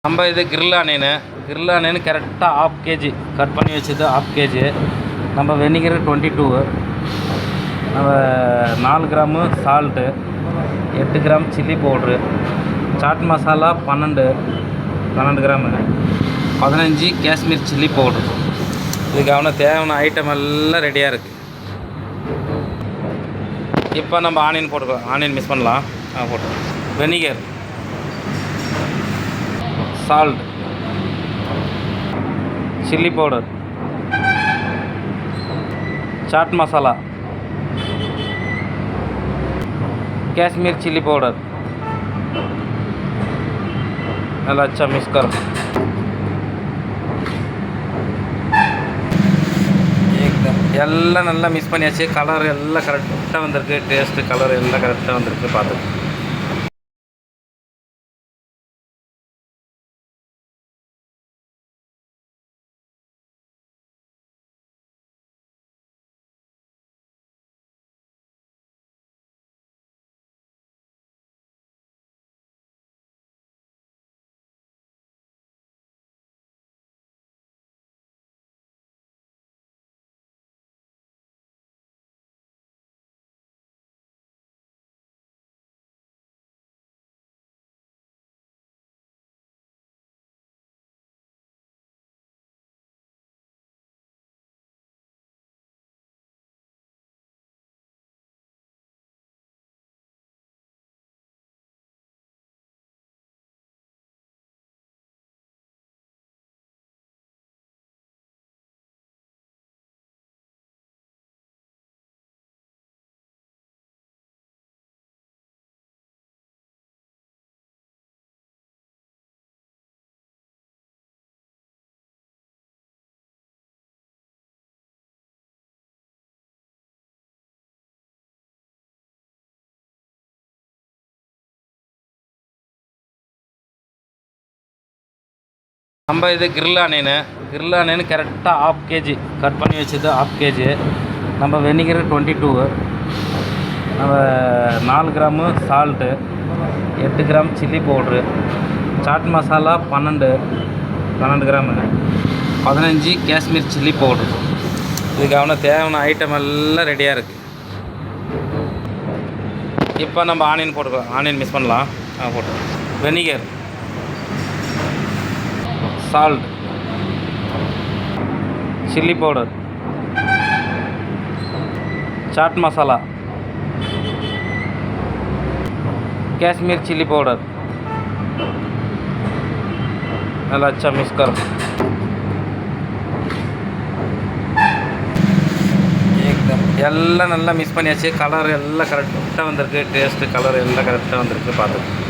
நம்ம இது grill onion கரெக்டாக ½ kg கட் பண்ணி வச்சது ½ kg. நம்ம வெனிகர் 22, நம்ம 4 gram salt, 8 gram chilli powder, chaat masala 12 gram, 15 Kashmir chilli powder. இதுக்கு தேவையான ஐட்டம் எல்லாம் ரெடியாக இருக்குது. இப்போ நம்ம ஆனியன் போட்டுக்கலாம். ஆனியன் மிக்ஸ் பண்ணலாம். போட்டு vinegar, salt, chilli powder, chaat masala, Kashmir chilli powder நல்லா अच्छा मिक्स करो. एकदम எல்லாம் நல்லா மிக்ஸ் பண்ணியாச்சு. கலர் எல்லாம் கரெக்டாக வந்திருக்கு. டேஸ்ட்டு கலர் எல்லாம் கரெக்டாக வந்திருக்கு. பார்த்து நம்ம இது கிரில் ஆனியன் கரெக்டாக ½ kg கட் பண்ணி வச்சது ½ kg. நம்ம வெனிகர் 22, நம்ம 4 gram salt, 8 gram chilli powder, chaat masala 12 gram, 15 Kashmir chilli powder. இதுக்கு தேவையான ஐட்டம் எல்லாம் ரெடியாக இருக்குது. இப்போ நம்ம ஆனியன் போட்டுக்கலாம். ஆனியன் மிக்ஸ் பண்ணலாம். போட்டு vinegar, salt, chilli powder, chaat masala, Kashmir chilli powder நல்லா अच्छा मिक्स करो. एकदम எல்லாம் நல்லா மிக்ஸ் பண்ணியாச்சு. கலர் எல்லாம் கரெக்டாக வந்திருக்கு. டேஸ்ட்டு கலர் எல்லாம் கரெக்டாக வந்திருக்கு. பார்த்து